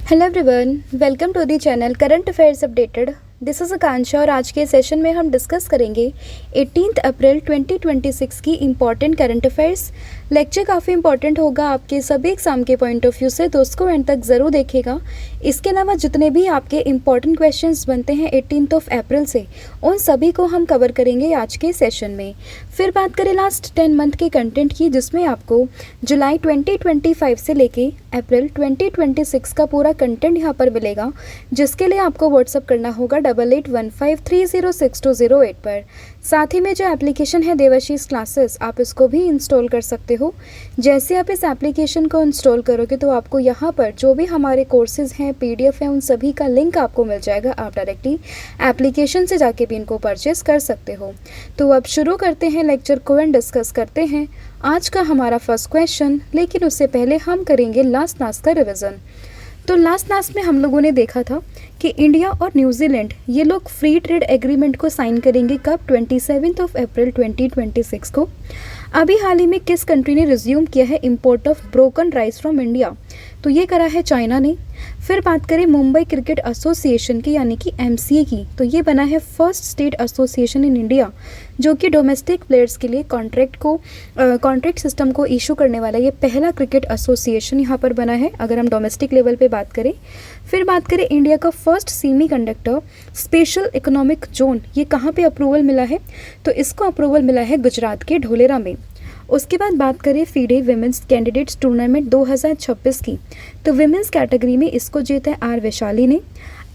Hello everyone, welcome to the channel current affairs updated. This is Akanksha और आज के session में हम डिस्कस करेंगे 18 अप्रैल 2026 की इम्पॉर्टेंट करंट अफेयर्स। लेक्चर काफ़ी इंपॉर्टेंट होगा आपके सभी एग्जाम के पॉइंट ऑफ व्यू से, तो उसको एंड तक ज़रूर देखिएगा। इसके अलावा जितने भी आपके इम्पॉर्टेंट क्वेश्चंस बनते हैं 18 अप्रैल से, उन सभी को हम कवर करेंगे आज के सेशन में। फिर बात करें लास्ट 10 मंथ के कंटेंट की, जिसमें आपको जुलाई 2025 से लेके अप्रैल 2026 का पूरा कंटेंट यहाँ पर मिलेगा, जिसके लिए आपको व्हाट्सअप करना होगा 8815306208 पर। साथ ही में जो एप्लीकेशन है देवाशीष क्लासेस, आप इसको भी इंस्टॉल कर सकते हो। जैसे आप इस एप्लीकेशन को इंस्टॉल करोगे तो आपको यहाँ पर जो भी हमारे कोर्सेज हैं, पीडीएफ हैं, उन सभी का लिंक आपको मिल जाएगा। आप डायरेक्टली एप्लीकेशन से जाके भी इनको परचेस कर सकते हो। तो अब शुरू करते हैं लेक्चर को एंड डिस्कस करते हैं आज का हमारा फर्स्ट क्वेश्चन। लेकिन उससे पहले हम करेंगे लास्ट क्लास का रिविज़न। तो लास्ट क्लास में हम लोगों ने देखा था कि इंडिया और न्यूजीलैंड ये लोग फ्री ट्रेड एग्रीमेंट को साइन करेंगे कब? 27 अप्रैल 2026 को। अभी हाल ही में किस कंट्री ने रिज्यूम किया है import of broken rice from India? तो ये करा है चाइना ने। फिर बात करें मुंबई क्रिकेट एसोसिएशन की, यानी कि एमसीए की, तो ये बना है first state association in India जो कि डोमेस्टिक प्लेयर्स के लिए कॉन्ट्रैक्ट सिस्टम को इशू करने वाला ये पहला क्रिकेट एसोसिएशन यहाँ पर बना है, अगर हम डोमेस्टिक लेवल पे बात करें। फिर बात करें इंडिया का first semiconductor special economic zone, ये कहाँ पे अप्रूवल मिला है? तो इसको अप्रूवल मिला है गुजरात के ढोलेरा में। उसके बाद बात करें फीडे विमेंस कैंडिडेट्स टूर्नामेंट 2026 की, तो विमेंस कैटेगरी में इसको जीता है आर वैशाली ने।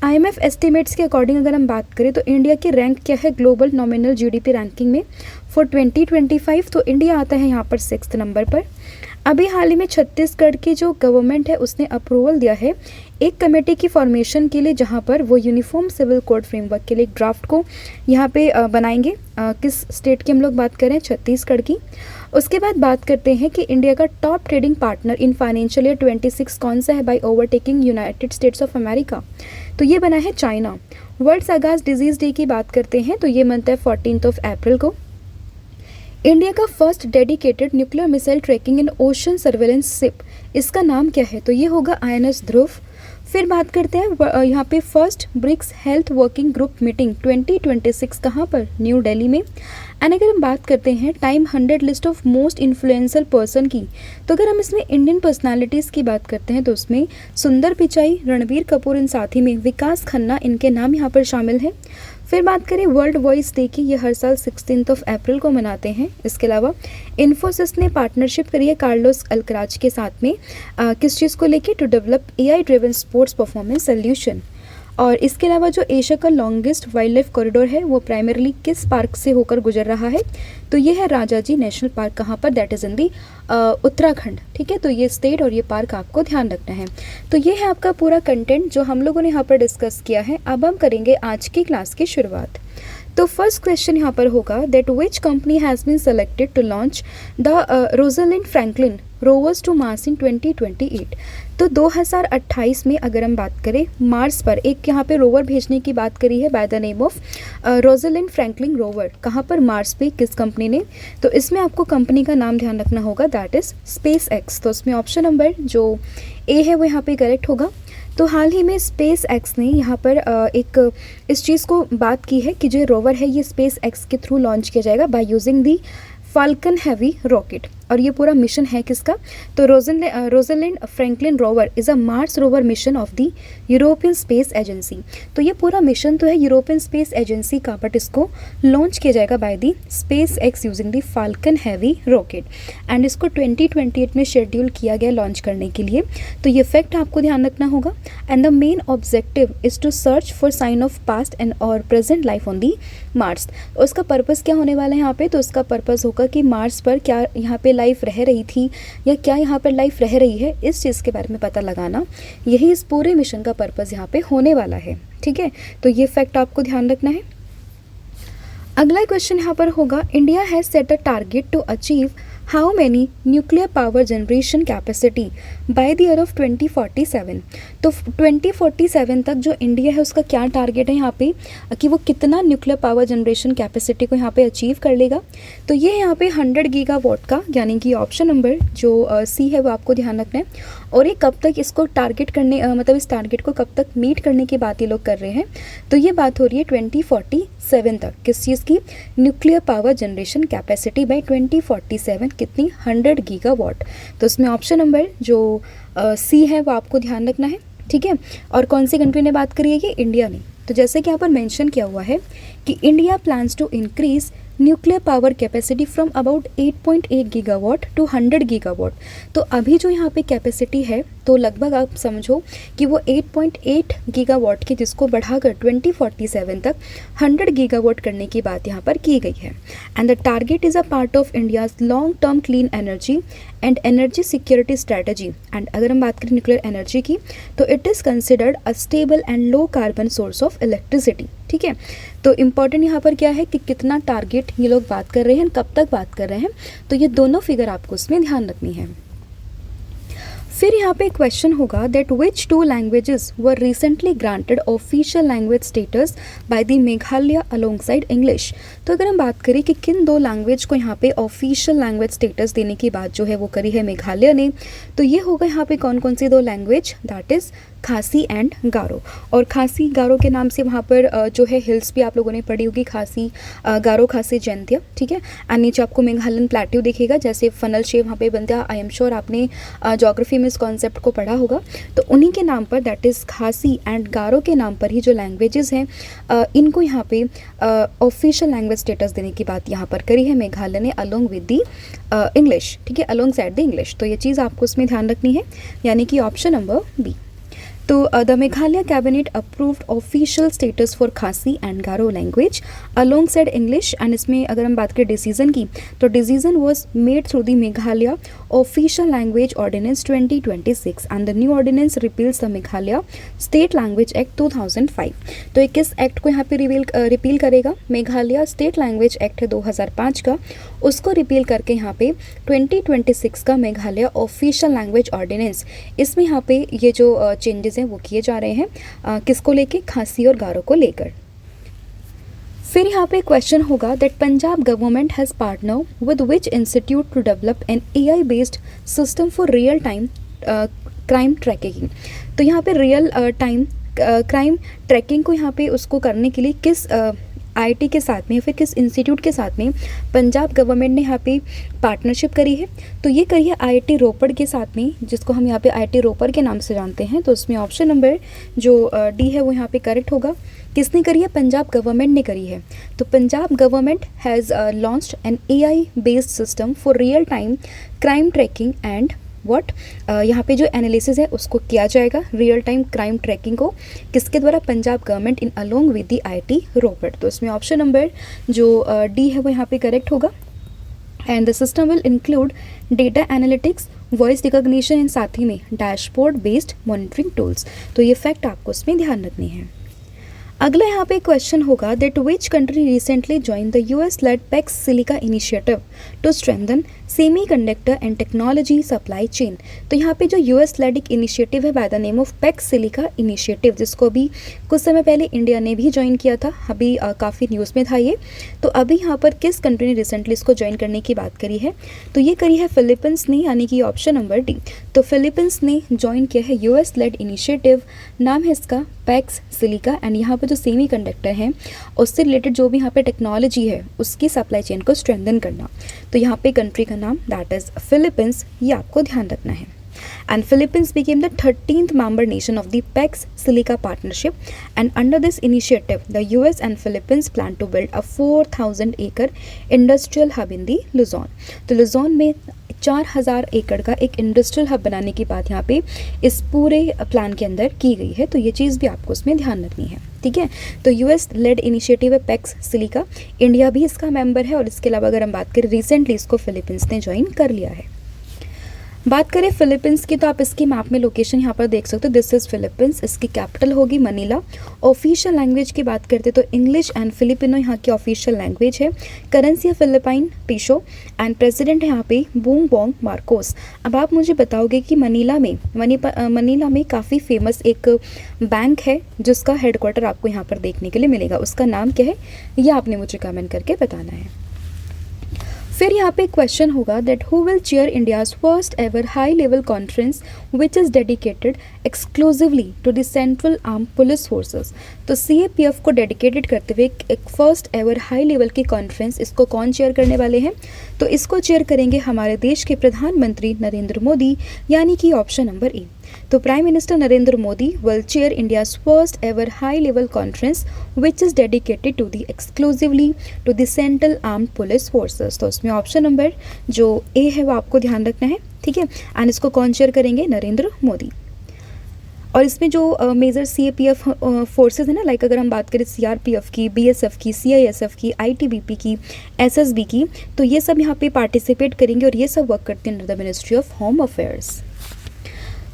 आईएमएफ एस्टिमेट्स के अकॉर्डिंग अगर हम बात करें तो इंडिया की रैंक क्या है ग्लोबल नॉमिनल जीडीपी रैंकिंग में फॉर 2025? तो इंडिया आता है यहाँ पर 6th नंबर पर। अभी हाल ही में छत्तीसगढ़ की जो गवर्नमेंट है उसने अप्रूवल दिया है एक कमेटी की फॉर्मेशन के लिए, जहाँ पर वो यूनिफॉर्म सिविल कोड फ्रेमवर्क के लिए एक ड्राफ्ट को यहाँ पे बनाएंगे। किस स्टेट की हम लोग बात करें? छत्तीसगढ़ की। उसके बाद बात करते हैं कि इंडिया का top trading partner in financial year 26 कौन सा है by overtaking United States of America? तो ये बना है China. World Chagas disease day की बात करते हैं तो ये मनता है 14 अप्रैल को। इंडिया का first dedicated nuclear missile tracking in ocean surveillance ship, इसका नाम क्या है? तो ये होगा आईएनएस ध्रुव। फिर बात करते हैं यहाँ पे first BRICS health working group meeting 2026 कहाँ पर? न्यू दिल्ली में। एंड अगर हम बात करते हैं time 100 list of most influential person की, तो अगर हम इसमें इंडियन पर्सनालिटीज़ की बात करते हैं तो उसमें सुंदर पिचाई, रणबीर कपूर, इन साथ ही में विकास खन्ना, इनके नाम यहाँ पर शामिल हैं। फिर बात करें वर्ल्ड वॉइस डे की, ये हर साल 16 अप्रैल को मनाते हैं। इसके अलावा इन्फोसिस ने पार्टनरशिप करी है कार्लोस अल्कराज के साथ में किस चीज़ को लेके? To develop AI driven sports performance solution. और इसके अलावा जो एशिया का लॉन्गेस्ट वाइल्ड लाइफ कॉरिडोर है वो प्राइमरली किस पार्क से होकर गुजर रहा है? तो ये है राजाजी नेशनल पार्क। कहाँ पर? दैट इज़ इन दी उत्तराखंड। ठीक है, तो ये स्टेट और ये पार्क आपको ध्यान रखना है। तो ये है आपका पूरा कंटेंट जो हम लोगों ने यहाँ पर डिस्कस किया है। अब हम करेंगे आज की क्लास की शुरुआत। तो फर्स्ट क्वेश्चन यहाँ पर होगा that which company has been selected to launch the Rosalind Franklin rovers to Mars in 2028? तो 2028 में अगर हम बात करें मार्स पर एक यहाँ पे रोवर भेजने की बात करी है by the name of Rosalind Franklin rover. कहाँ पर? मार्स पे। किस कंपनी ने? तो इसमें आपको कंपनी का नाम ध्यान रखना होगा, दैट इज़ स्पेस एक्स। तो इसमें ऑप्शन नंबर जो ए है वो यहाँ पे करेक्ट होगा। तो हाल ही में स्पेस एक्स ने यहाँ पर एक इस चीज़ को बात की है कि जो रोवर है ये स्पेस एक्स के थ्रू लॉन्च किया जाएगा by using the falcon heavy rocket. और ये पूरा मिशन है किसका? तो Rosalind Franklin rover is a Mars rover mission of the European space agency. तो ये पूरा मिशन तो है यूरोपियन स्पेस एजेंसी का, बट इसको लॉन्च किया जाएगा by the space x using the falcon heavy rocket. And इसको 2028 में शेड्यूल किया गया लॉन्च करने के लिए। तो ये फैक्ट आपको ध्यान रखना होगा। And the main objective is to search for sign of past and और present life on the Mars. उसका पर्पज़ क्या होने वाला है यहाँ पे? तो उसका पर्पज़ होगा कि मार्स पर क्या यहाँ पे लाइफ रह रही थी या क्या यहाँ पर लाइफ रह रही है, इस चीज़ के बारे में पता लगाना। यही इस पूरे मिशन का पर्पज़ यहाँ पे होने वाला है। ठीक है, तो ये फैक्ट आपको ध्यान रखना है। अगला क्वेश्चन यहाँ पर होगा India has set a target to achieve how many nuclear power generation capacity by the year of 2047। तो 2047 तक जो इंडिया है उसका क्या टारगेट है यहाँ पे कि वो कितना न्यूक्लियर पावर जनरेशन कैपेसिटी को यहाँ पे अचीव कर लेगा। तो ये यहाँ पे 100 गीगावाट का, यानी कि ऑप्शन नंबर जो सी है वो आपको ध्यान रखना है। और ये कब तक इसको टारगेट करने मतलब इस टारगेट को कब तक मीट करने की बात ये लोग कर रहे हैं, तो ये बात हो रही है 2047 तक। किस चीज़ की? Nuclear power generation capacity by 2047 कितनी? 100 गीगावाट। तो इसमें ऑप्शन नंबर जो सी है वो आपको ध्यान रखना है, ठीक है। और कौन सी कंट्री ने बात करी है? ये इंडिया ने। तो जैसे कि यहाँ पर मेंशन किया हुआ है कि India plans to increase nuclear power capacity from about 8.8 gigawatt to 100 gigawatt. तो अभी जो यहाँ पे कैपेसिटी है तो लगभग आप समझो कि वो 8.8 गीगावाट की, जिसको बढ़ाकर 2047 तक 100 गीगावाट करने की बात यहाँ पर की गई है। And the target is a part of India's long term clean energy and energy security strategy. And अगर हम बात करें न्यूक्लियर एनर्जी की, तो it is considered a stable and low carbon source of electricity, ठीक है। तो इम्पॉर्टेंट यहाँ पर क्या है कि कितना टारगेट ये लोग बात कर रहे हैं, कब तक बात कर रहे हैं, तो ये दोनों फिगर आपको उसमें ध्यान रखनी है। फिर यहाँ पे क्वेश्चन होगा that which to languages were recently granted official language status by the Meghalaya alongside English. तो अगर हम बात करें कि किन दो लैंग्वेज को यहाँ पे ऑफिशियल लैंग्वेज स्टेटस देने की बात जो है वो करी है मेघालय ने, तो ये होगा यहाँ पे कौन कौन सी दो लैंग्वेज, दैट इज़ खासी एंड गारो। और खासी गारो के नाम से वहाँ पर जो है हिल्स भी आप लोगों ने पढ़ी होगी, खासी गारो खासी जयंतिया, ठीक है। एंड नीचे आपको मेघालयन प्लेट्यू दिखेगा, जैसे फनल शेप वहाँ पे बनता है। आई एम श्योर आपने ज्योग्राफी में इस कॉन्सेप्ट को पढ़ा होगा। तो उन्हीं के नाम पर, दैट इज़ खासी एंड गारो के नाम पर ही जो लैंग्वेजेस हैं इनको यहाँ पे ऑफिशियल लैंग्वेज स्टेटस देने की बात यहाँ पर करी है मेघालय ने, अलोंग विद दी इंग्लिश, ठीक है, अलोंग साइड द इंग्लिश। तो ये चीज़ आपको उसमें ध्यान रखनी है, यानी कि ऑप्शन नंबर बी। तो the Meghalaya cabinet approved official status for Khasi and Garo language alongside English. And इसमें अगर हम बात करें डिसीजन की, तो decision was made through the Meghalaya official language ordinance 2026 and the new ordinance repeals the Meghalaya state language act 2005। तो ये किस एक्ट को यहाँ पे रिपील करेगा? मेघालय स्टेट लैंग्वेज एक्ट है 2005 का, उसको रिपील करके यहाँ पे 2026 का मेघालय ऑफिशियल लैंग्वेज ऑर्डिनेंस, इसमें यहाँ पे ये जो चेंजेस हैं वो किए जा रहे हैं किसको लेके? खासी और गारो को लेकर। फिर यहाँ पे क्वेश्चन होगा that Punjab government has partner with which institute to develop an AI based system for real time crime tracking. तो यहाँ पे रियल टाइम क्राइम ट्रैकिंग को यहाँ पे उसको करने के लिए किस IIT के साथ में या फिर किस इंस्टीट्यूट के साथ में पंजाब गवर्नमेंट ने यहाँ पे पार्टनरशिप करी है? तो ये करी है IIT रोपड़ के साथ में, जिसको हम यहाँ पे IIT रोपड़ के नाम से जानते हैं। तो उसमें ऑप्शन नंबर जो डी है वो यहाँ पे करेक्ट होगा। किसने करी है? पंजाब गवर्नमेंट ने करी है। तो Punjab government has launched an AI based system for real time crime tracking and what, यहाँ पे जो एनालिसिस है उसको किया जाएगा रियल टाइम क्राइम ट्रैकिंग को, किसके द्वारा? Punjab government in along with the IIT रोपड़। तो इसमें ऑप्शन नंबर जो डी है वो यहाँ पे करेक्ट होगा। And the system will include data analytics, voice recognition and साथ ही में डैशबोर्ड बेस्ड मॉनिटरिंग टूल्स। तो ये फैक्ट आपको उसमें ध्यान रखनी है। अगला यहाँ पे क्वेश्चन होगा that which country recently join the US led Pax Silica initiative to strengthen semiconductor and technology supply chain. तो यहाँ पे जो US लेड एक इनिशिएटिव है by the name of Pax Silica initiative, जिसको अभी कुछ समय पहले इंडिया ने भी ज्वाइन किया था, अभी काफ़ी न्यूज़ में था ये। तो अभी यहाँ पर किस कंट्री ने रिसेंटली इसको ज्वाइन करने की बात करी है? तो ये करी है फिलीपींस ने, यानी कि ऑप्शन नंबर डी। तो फिलीपींस ने ज्वाइन किया है US लेड इनिशिएटिव, नाम है इसका पैक्स सिलिका। एंड यहाँ पर जो सेमी कंडक्टर हैं उससे रिलेटेड जो भी यहाँ पे टेक्नोलॉजी है उसकी सप्लाई चेन को स्ट्रेंथन करना। तो यहाँ पे कंट्री का नाम दैट इज़ फिलीपींस, ये आपको ध्यान रखना है। And Philippines became the 13th member nation of the PAX Silica Partnership, and under this initiative, the US and Philippines plan to build a 4,000 acre industrial hub in the Luzon. तो Luzon में 4,000 एकड़ का एक industrial hub बनाने की बात यहाँ पे इस पूरे प्लान के अंदर की गई है। तो ये चीज़ भी आपको उसमें ध्यान रखनी है, ठीक है। तो US लेड इनिशिएटिव है पैक्स सिलिका, इंडिया भी इसका मेंबर है, और इसके अलावा अगर हम बात करें रिसेंटली इसको फिलीपींस ने ज्वाइन कर लिया है। बात करें फिलीपींस की तो आप इसकी मैप में लोकेशन यहाँ पर देख सकते हो, दिस इज़ फिलीपींस, इसकी कैपिटल होगी मनीला। ऑफिशियल लैंग्वेज की बात करते तो इंग्लिश एंड फिलिपिनो यहाँ की ऑफिशियल लैंग्वेज है। करेंसी है फिलिपाइन पीसो एंड प्रेसिडेंट है यहाँ पे बूंग मार्कोस। अब आप मुझे बताओगे कि मनीला में काफ़ी फेमस एक बैंक है जिसका हेडक्वार्टर आपको यहाँ पर देखने के लिए मिलेगा, उसका नाम क्या है ये आपने मुझे कमेंट करके बताना है। फिर यहाँ पे क्वेश्चन होगा that who will chair India's first ever high level conference which is dedicated exclusively to the central arm police forces. तो CAPF को डेडिकेटेड करते हुए एक फर्स्ट एवर हाई लेवल की कॉन्फ्रेंस, इसको कौन चेयर करने वाले हैं? तो इसको चेयर करेंगे हमारे देश के प्रधानमंत्री नरेंद्र मोदी, यानी कि ऑप्शन नंबर ए। तो prime minister Narendra Modi will chair India's first ever high level conference which is dedicated to the exclusively to the central armed police forces. तो इसमें ऑप्शन नंबर जो ए है वो आपको ध्यान रखना है, ठीक है। एंड इसको कौन चेयर करेंगे? नरेंद्र मोदी। और इसमें जो मेजर CAPF फोर्सेस है ना, लाइक अगर हम बात करें CRPF की, BSF की, CISF की, ITBP की, SSB की, तो ये सब यहाँ पे पार्टिसिपेट करेंगे और ये सब वर्क करते हैं under the ministry of home affairs.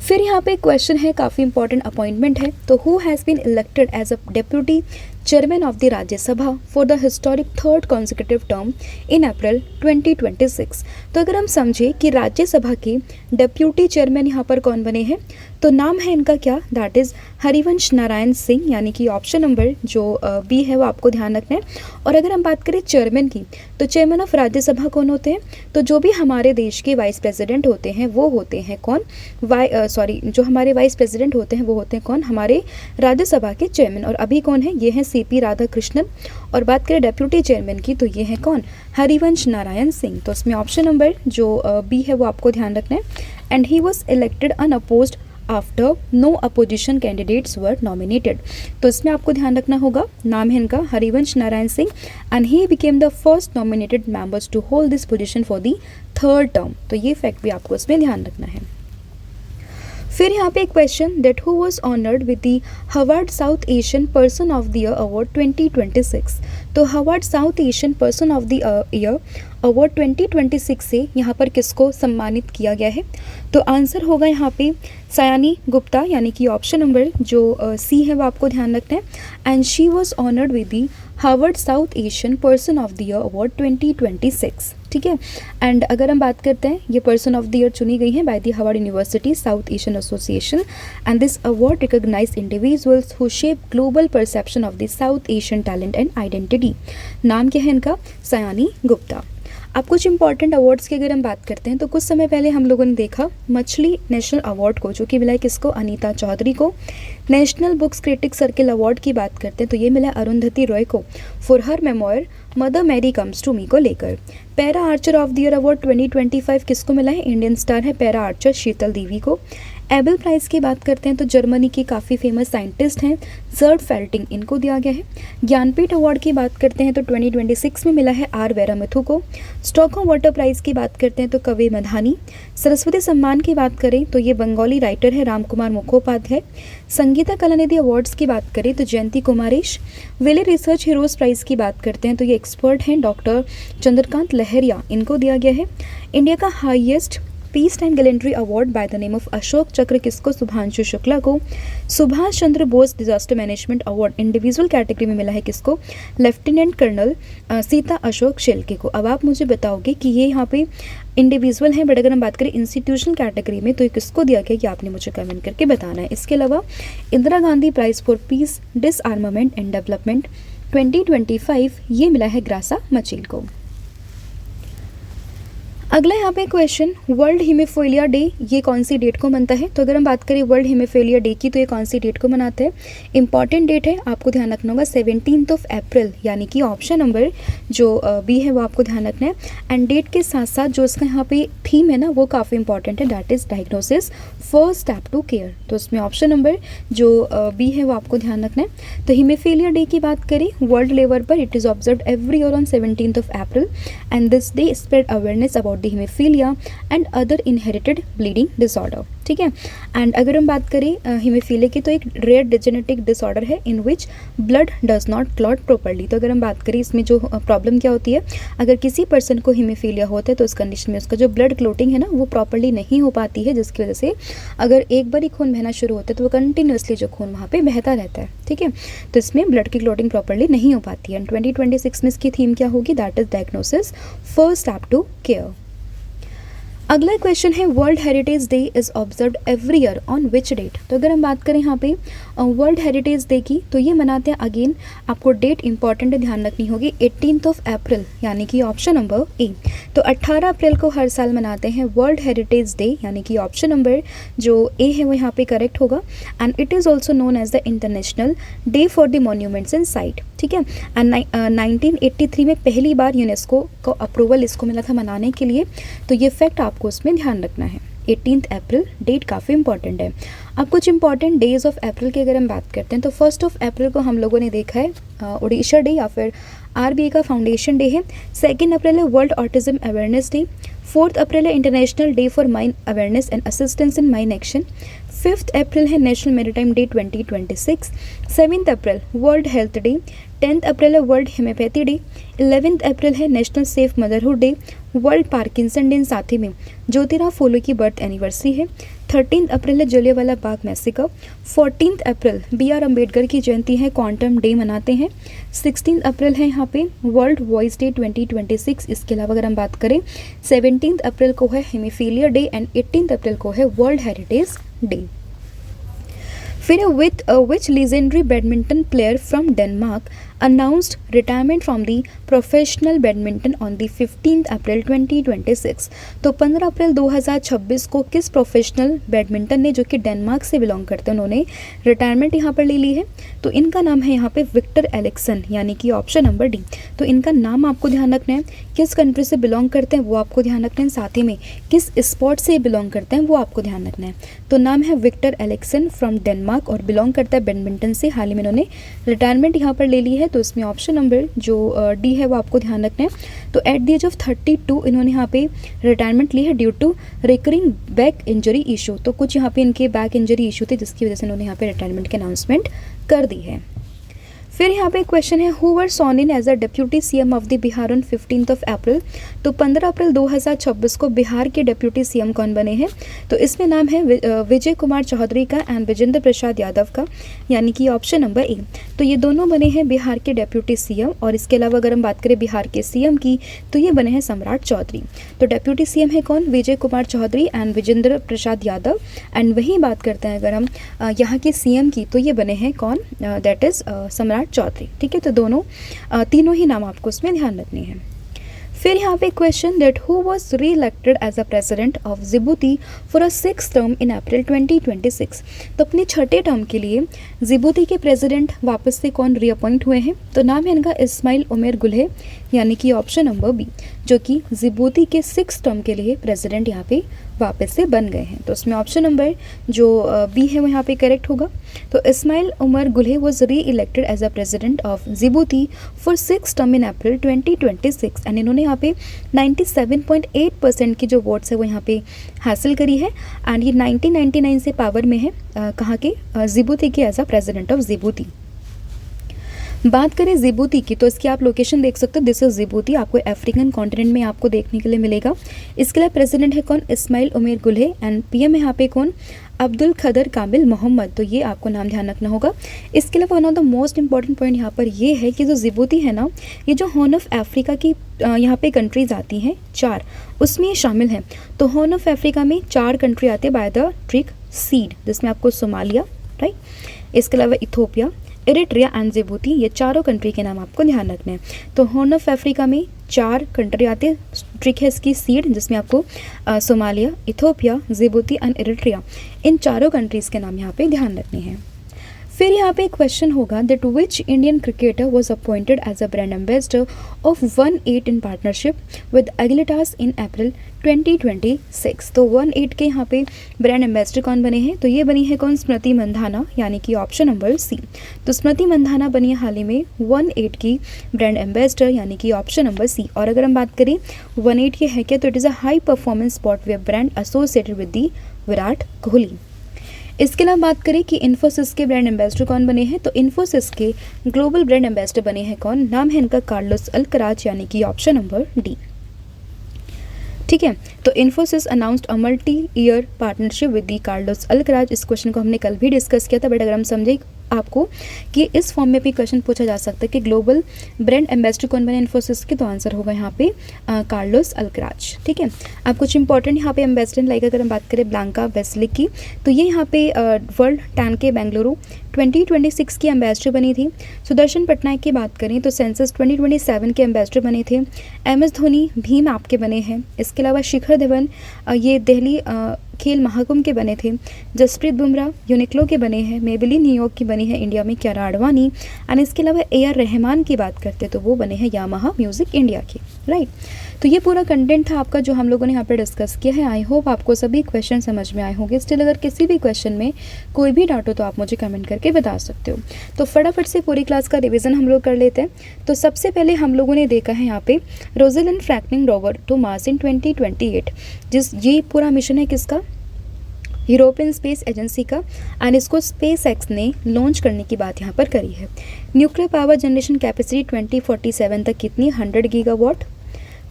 फिर यहाँ पे क्वेश्चन है, काफ़ी इंपॉर्टेंट अपॉइंटमेंट है। तो who has been elected as a deputy chairman of the Rajya Sabha for the historic third consecutive term in April 2026। तो अगर हम समझे कि राज्यसभा के डेप्यूटी चेयरमैन यहाँ पर कौन बने हैं, तो नाम है इनका क्या? दैट इज़ हरिवंश नारायण सिंह, यानी कि ऑप्शन नंबर जो बी है वो आपको ध्यान रखना है। और अगर हम बात करें चेयरमैन की, तो चेयरमैन ऑफ राज्यसभा कौन होते हैं? तो जो भी हमारे देश के वाइस प्रेसिडेंट होते हैं वो होते हैं कौन? जो हमारे वाइस प्रेसिडेंट होते हैं वो होते हैं कौन? हमारे राज्यसभा के चेयरमैन। और अभी कौन है? ये हैं CP राधाकृष्णन। और बात करें डेप्यूटी चेयरमैन की, तो ये है कौन? हरिवंश नारायण सिंह। तो इसमें ऑप्शन नंबर जो बी है वो आपको ध्यान रखना है। And he was elected unopposed after no opposition candidates were nominated. तो इसमें आपको ध्यान रखना होगा, नाम है इनका Harivansh Narayan Singh and he became the first nominated members to hold this position for the third term. तो ये फैक्ट भी आपको इसमें ध्यान रखना है। फिर यहाँ पे एक question that who was honoured with the Harvard south Asian person of the year award 2026। तो Harvard south Asian person of the year award 2026 से यहाँ पर किसको सम्मानित किया गया है? तो आंसर होगा यहाँ पे सयानी गुप्ता, यानी कि ऑप्शन नंबर जो सी है वो आपको ध्यान रखना है। And she was honoured with the Harvard south Asian person of the year award 2026, ठीक है। एंड अगर हम बात करते हैं, ये पर्सन ऑफ द ईयर चुनी गई है by the Harvard University South Asian Association and this award recognise individuals who shape global perception of the South Asian talent and identity. नाम क्या है इनका? सयानी गुप्ता। अब कुछ इंपॉर्टेंट अवार्ड्स की अगर हम बात करते हैं, तो कुछ समय पहले हम लोगों ने देखा मछली नेशनल अवार्ड को, जो कि मिला है किसको? अनीता चौधरी को। National books critic circle award की बात करते हैं तो ये मिला अरुंधति रॉय को for her memoir Mother Mary Comes to Me को लेकर। Para archer of the year award 2025 किसको मिला है? इंडियन स्टार है पैरा आर्चर शीतल देवी को। एबल प्राइज़ की बात करते हैं तो जर्मनी की काफ़ी फेमस साइंटिस्ट हैं जर्ड फेल्टिंग, इनको दिया गया है। ज्ञानपीठ अवार्ड की बात करते हैं तो 2026 में मिला है आर वैरामुथु को। स्टॉकहोम वाटर प्राइज़ की बात करते हैं तो कवि मधानी। सरस्वती सम्मान की बात करें तो ये बंगाली राइटर है रामकुमार मुखोपाध्याय। संगीता कलानिधि अवार्ड्स की बात करें तो जयंती कुमारेश। वेले रिसर्च हीरोज़ प्राइज़ की बात करते हैं तो ये एक्सपर्ट हैं डॉक्टर चंद्रकांत लहरिया, इनको दिया गया है। इंडिया का highest peace time gallantry award by the name of Ashoka Chakra किसको? सुभांशु शुक्ला को। Subhash Chandra Bose disaster management award individual category में मिला है किसको? लेफ्टिनेंट कर्नल सीता अशोक शेल्के को। अब आप मुझे बताओगे कि ये यहाँ पे इंडिविजुअल हैं, बट अगर हम बात करें इंस्टीट्यूशनल कैटेगरी में तो ये किसको दिया गया, कि आपने मुझे कमेंट करके बताना है। इसके अलावा Indira Gandhi prize for piece डिसआर्मामेंट and development 2025 ये मिला है ग्रासा मचील को। अगला यहाँ पे क्वेश्चन, वर्ल्ड हीमोफीलिया डे ये कौन सी डेट को मनता है? तो अगर हम बात करें वर्ल्ड हीमोफीलिया डे की तो ये कौन सी डेट को मनाते हैं? इंपॉर्टेंट डेट है, आपको ध्यान रखना होगा 17 अप्रैल, यानी कि ऑप्शन नंबर जो बी है वो आपको ध्यान रखना है। एंड डेट के साथ साथ जो इसका यहाँ पे थीम है ना वो काफ़ी इंपॉर्टेंट है, that is diagnosis first step to care. तो इसमें ऑप्शन नंबर जो बी है वो आपको ध्यान रखना है। तो हीमोफीलिया डे की बात करें वर्ल्ड लेवल पर, it is observe every year on 17 April and this day spread awareness about the haemophilia and other inherited bleeding disorder, ठीक है। एंड अगर हम बात करें हीमोफीलिया की, तो एक रेयर डिजेनेटिक डिसऑर्डर है in which blood does not clot properly. तो अगर हम बात करें इसमें जो प्रॉब्लम क्या होती है, अगर किसी पर्सन को हीमोफीलिया होता है तो उस कंडीशन में उसका जो ब्लड क्लोटिंग है ना वो प्रॉपर्ली नहीं हो पाती है, जिसकी वजह से अगर एक बार ही खून बहना शुरू होता है तो वो कंटिन्यूसली जो खून वहाँ पे बहता रहता है, ठीक है। तो इसमें ब्लड की क्लोटिंग प्रॉपर्ली नहीं हो पाती है। 2026 में इसकी थीम क्या होगी, that is diagnosis, first step to care. अगला क्वेश्चन है world heritage day is observed every year on which date. तो अगर हम बात करें यहाँ पे वर्ल्ड हेरिटेज डे की, तो ये मनाते हैं, अगेन आपको डेट इंपॉर्टेंट ध्यान रखनी होगी, 18 अप्रैल, यानी कि ऑप्शन नंबर ए। तो 18 अप्रैल को हर साल मनाते हैं वर्ल्ड हेरिटेज डे, यानी कि ऑप्शन नंबर जो ए है वो यहाँ पे करेक्ट होगा। And it is also known as the international day for the monuments and site, ठीक है। एंड 1983 में पहली बार यूनेस्को को अप्रूवल इसको मिला था मनाने के लिए, तो ये फैक्ट आपको उसमें ध्यान रखना है। 18 अप्रैल डेट काफ़ी इंपॉर्टेंट है। अब कुछ इंपॉर्टेंट डेज ऑफ अप्रैल की अगर हम बात करते हैं, तो 1 अप्रैल को हम लोगों ने देखा है ओडिशा डे या फिर आरबीआई का फाउंडेशन डे है। 2 अप्रैल है वर्ल्ड ऑटिज्म अवेयरनेस डे। 4 अप्रैल है international day for mine awareness and assistance in mine action. 5 अप्रैल है नेशनल मैरीटाइम डे 2026। 7 अप्रैल वर्ल्ड हेल्थ डे। 10 अप्रैल है वर्ल्ड हेम्योपैथी डे। 11 अप्रैल है national safe motherhood day. World Parkinson day, साथ ही में ज्योतिराव फूले की birth anniversary है। 13 अप्रैल है Jallianwala Bagh massacre. 14 अप्रैल BR Ambedkar की जयंती है, क्वांटम डे मनाते हैं। 16 अप्रैल है यहाँ पे वर्ल्ड वॉइस डे 2026। इसके अलावा अगर हम बात करें 17 अप्रैल को है हेमीफीलिया डे एंड 18 अप्रैल को है वर्ल्ड हेरिटेज डे। फिर with which legendary badminton player from Denmark announced retirement from the professional badminton on the 15th अप्रैल 2026। तो 15 अप्रैल 2026 को किस प्रोफेशनल बैडमिंटन ने, जो कि डेनमार्क से बिलोंग करते हैं, उन्होंने रिटायरमेंट यहाँ पर ले ली है। तो इनका नाम है यहाँ पे विक्टर एरिक्सन, यानी कि ऑप्शन नंबर डी। तो इनका नाम आपको ध्यान रखना है, किस कंट्री से बिलोंग करते हैं वो आपको ध्यान रखना है, साथ ही में किस स्पोर्ट से बिलोंग करते हैं वो आपको ध्यान रखना है। तो नाम है विक्टर एरिक्सन फ्रॉम डेनमार्क और बिलोंग करता है बैडमिंटन से। हाल ही में इन्होंने रिटायरमेंट यहाँ पर ले ली है, तो इसमें ऑप्शन नंबर जो डी है वो आपको ध्यान रखना है। तो एट द एज ऑफ 32 इन्होंने यहाँ पे रिटायरमेंट ली है due to recurring back injury issue. तो कुछ यहाँ पे इनके बैक इंजरी इशू थे, जिसकी वजह से इन्होंने यहाँ पे रिटायरमेंट की अनाउंसमेंट कर दी है। फिर यहाँ पे क्वेश्चन है who were sworn in as a deputy CM of the Bihar on 15 April. तो 15 अप्रैल 2026 को बिहार के डिप्यूटी सीएम कौन बने हैं। तो इसमें नाम है विजय कुमार चौधरी का एंड विजेंद्र प्रसाद यादव का, यानी कि ऑप्शन नंबर ए। तो ये दोनों बने हैं बिहार के डिप्यूटी सीएम। और इसके अलावा अगर हम बात करें बिहार के सीएम की, तो ये बने हैं सम्राट चौधरी। तो डिप्यूटी सीएम है कौन, विजय कुमार चौधरी एंड विजेंद्र प्रसाद यादव। एंड वही बात करते हैं अगर हम यहाँ के सीएम की, तो ये बने हैं कौन, दैट इज सम्राट चौधरी, ठीक है। तो दोनों तीनों ही नाम आपको उसमें ध्यान रखने हैं। फिर यहाँ पे question that who was re-elected as a president of Djibouti for a 6th term in April 2026। तो अपने 6ठे टर्म के लिए जिबूती के प्रेसिडेंट वापस से कौन रीअपॉइंट हुए हैं। तो नाम है इनका इस्माइल उमर गुलेह, यानी कि ऑप्शन नंबर बी, जो कि जिबूती के 6th टर्म के लिए प्रेसिडेंट यहाँ पे वापस से बन गए हैं। तो उसमें ऑप्शन नंबर जो बी है वो यहाँ पे करेक्ट होगा। तो Ismail Omar Guelleh was re-elected as a president of Djibouti for 6th term in April 2026 and इन्होंने यहाँ पे 97.8% की जो वोट्स है वो यहाँ पे हासिल करी है। एंड ये 1999 से पावर में है, कहाँ के, जिबूती के as a president of Djibouti. बात करें जिबूती की, तो इसकी आप लोकेशन देख सकते हो, दिस इज जिबूती, आपको अफ्रीकन कॉन्टिनेंट में आपको देखने के लिए मिलेगा। इसके लिए प्रेसिडेंट है कौन, इस्माइल उमर गुलेह एंड पीएम है यहाँ पे कौन, अब्दुल खदर कामिल मोहम्मद। तो ये आपको नाम ध्यान रखना होगा। इसके अलावा one of the most important point यहाँ पर ये है कि जो जिबूती है ना, ये जो हॉर्न ऑफ अफ्रीका की यहाँ पे कंट्रीज आती हैं 4, उसमें ये शामिल हैं। तो हॉर्न ऑफ अफ्रीका में 4 कंट्री आते हैं बाय द ट्रिक सीड, जिसमें आपको सोमालिया, राइट, इसके अलावा इथोपिया, इरिट्रिया एंड जिबूती, ये चारों कंट्री के नाम आपको ध्यान रखने हैं। तो हॉर्न ऑफ अफ्रीका में 4 कंट्री आते हैं, ट्रिक है इसकी सीड, जिसमें आपको Somalia, Ethiopia, Djibouti and Eritrea, इन चारों कंट्रीज़ के नाम यहाँ पे ध्यान रखने हैं। फिर यहाँ पे एक क्वेश्चन होगा that which Indian cricketer was appointed as a brand ambassador of 1-8 in partnership with Agilitas in April 2026। तो 1-8 के यहाँ पे ब्रांड एम्बेसडर कौन बने हैं, तो ये बनी है कौन, स्मृति मंधाना, यानी कि ऑप्शन नंबर सी। तो स्मृति मंधाना बनी है हाल ही में 1-8 की ब्रांड एम्बेसडर, यानी कि ऑप्शन नंबर सी। और अगर हम बात करें 1-8 के है क्या, तो it is a high performance sportswear brand associated with the Virat Kohli. इसके अलावा बात करें कि इन्फोसिस के ब्रांड एम्बेसडर कौन बने हैं, तो इन्फोसिस के ग्लोबल ब्रांड एम्बेसडर बने हैं कौन, नाम है इनका कार्लोस अल्कराज, यानी कि ऑप्शन नंबर डी। ठीक है, तो Infosys announced a multi year partnership with the Carlos Alcaraz. इस क्वेश्चन को हमने कल भी डिस्कस किया था, बट अगर हम समझे आपको कि इस फॉर्म में भी क्वेश्चन पूछा जा सकता है कि ग्लोबल ब्रांड एम्बेसडर कौन बने इन्फोसिस के, तो आंसर होगा यहाँ पे कार्लोस अल्कराज। ठीक है, अब कुछ इंपॉर्टेंट यहाँ पे एम्बेसडर लाइक अगर हम बात करें ब्लांका वेस्लिक की, तो ये यहाँ पे वर्ल्ड टैन के बेंगलुरु 2026 की एम्बेसडर बनी थी। सुदर्शन पटनायक की बात करें तो सेंसस 2027 के एम्बेसडर बने थे। MS धोनी भीम ऐप के बने हैं। इसके अलावा शिखर धवन ये दिल्ली खेल महाकुंभ के बने थे। जसप्रीत बुमराह यूनिक्लो के बने हैं। मेबेलिन न्यूयॉर्क की बनी है इंडिया में कियारा आडवाणी। एंड इसके अलावा AR रहमान की बात करते तो वो बने हैं यामाहा म्यूजिक इंडिया के, राइट। तो ये पूरा कंटेंट था आपका जो हम लोगों ने यहाँ पे डिस्कस किया है। आई होप आपको सभी क्वेश्चन समझ में आए होंगे। स्टिल अगर किसी भी क्वेश्चन में कोई भी डाउट हो तो आप मुझे कमेंट करके बता सकते हो। तो फटाफट से पूरी क्लास का रिवीजन हम लोग कर लेते हैं। तो सबसे पहले हम लोगों ने देखा है यहाँ पे रोज़ेलिन Franklin rover to Mars in 2028, ये पूरा मिशन है किसका, यूरोपियन स्पेस एजेंसी का, एंड इसको स्पेस एक्स ने लॉन्च करने की बात यहाँ पर करी है। न्यूक्लियर पावर जनरेशन कैपेसिटी 2047 तक कितनी, 100 गीगावाट।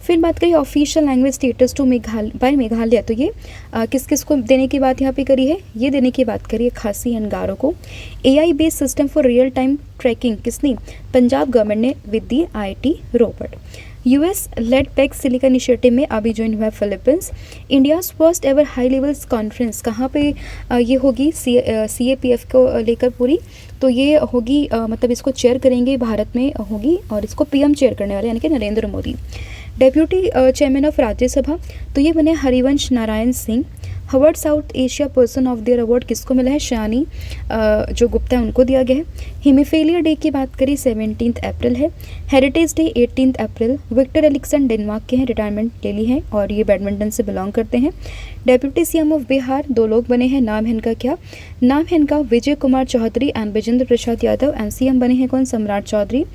फिर बात करिए official language status to Meghalaya, तो ये किस किस को देने की बात यहाँ पे करी है, ये देने की बात करी है खासी एंड गारो को। AI based system for real time tracking किसने, पंजाब गवर्नमेंट ने with the IIT robot. US led pax silica initiative में अभी ज्वाइन हुआ है Philippines. India's first ever high levels conference कहाँ पे ये होगी, CAPF को लेकर पूरी, तो ये होगी मतलब इसको चेयर करेंगे भारत में होगी, और इसको PM चेयर करने वाले यानी कि Narendra Modi. Deputy chairman of Rajya Sabha, तो ये बने Harivansh Narayan Singh. Harvard south Asia person of the year award किसको मिला है, शयानी जो गुप्ता है उनको दिया गया है। हीमोफीलिया डे की बात करी 17 अप्रैल है। हेरिटेज डे 18 अप्रैल। विक्टर एलिक्सन डेनमार्क के हैं, रिटायरमेंट ले ली है और ये बैडमिंटन से बिलोंग करते हैं। डेप्यूटी CM ऑफ बिहार 2 लोग बने हैं, नाम है इनका क्या, नाम है इनका Vijay Kumar Choudhary and Vijendra Prasad Yadav. And CM बने हैं कौन, सम्राट चौधरी।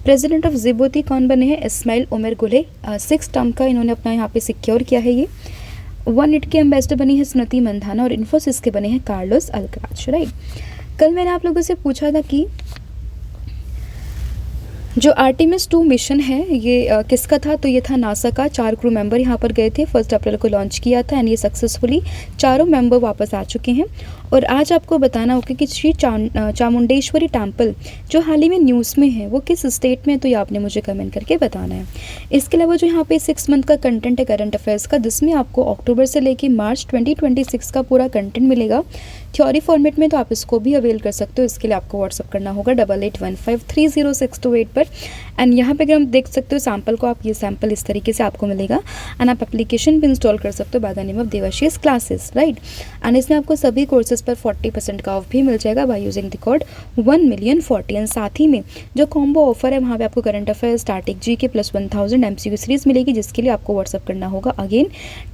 प्रेसिडेंट ऑफ जिबूती कौन बने हैं, इस्माइल उमर गुले, 6 टर्म का इन्होंने अपना यहाँ पे सिक्योर किया है। ये 1-8 के एम्बेसडर बनी है स्मृति मंधाना और इन्फोसिस के बने हैं कार्लोस अल्कराज, राइट। कल मैंने आप लोगों से पूछा था कि जो आर्टेमिस 2 मिशन है ये किसका था, तो ये था नासा का। 4 क्रू मेंबर यहाँ पर गए थे, 1 अप्रैल को लॉन्च किया था एंड ये सक्सेसफुली चारों मेंबर वापस आ चुके हैं। और आज आपको बताना होगा कि श्री चामुंडेश्वरी टेम्पल जो हाल ही में न्यूज़ में है वो किस स्टेट में है, तो ये आपने मुझे कमेंट करके बताना है। इसके अलावा जो यहाँ पे 6 मंथ का कंटेंट है करंट अफेयर्स का, जिसमें आपको अक्टूबर से लेकर मार्च 2026 का पूरा कंटेंट मिलेगा थ्योरी फॉर्मेट में, तो आप इसको भी अवेल कर सकते हो। इसके लिए आपको व्हाट्सअप करना होगा 8815300628 पर। एंड यहाँ पे अगर हम देख सकते हो सैम्पल को, आप ये सैम्पल इस तरीके से आपको मिलेगा एंड आप एप्लीकेशन भी इंस्टॉल कर सकते हो by the name of Devashish classes, right. And इसमें आपको सभी कोर्सेज पर 40% का ऑफ भी मिल जाएगा by using the code 1,000,040। And साथ ही में जो कॉम्बो ऑफर है वहाँ पे आपको current affairs, static GK plus 1000 MCQ series मिलेगी, जिसके लिए आपको व्हाट्सअप करना होगा अगेन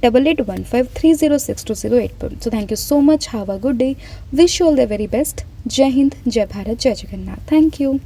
8815300628 पर। So thank you so much, have a good day, wish you all the very best. जय हिंद, जय भारत, जय जगन्नाथ, थैंक यू।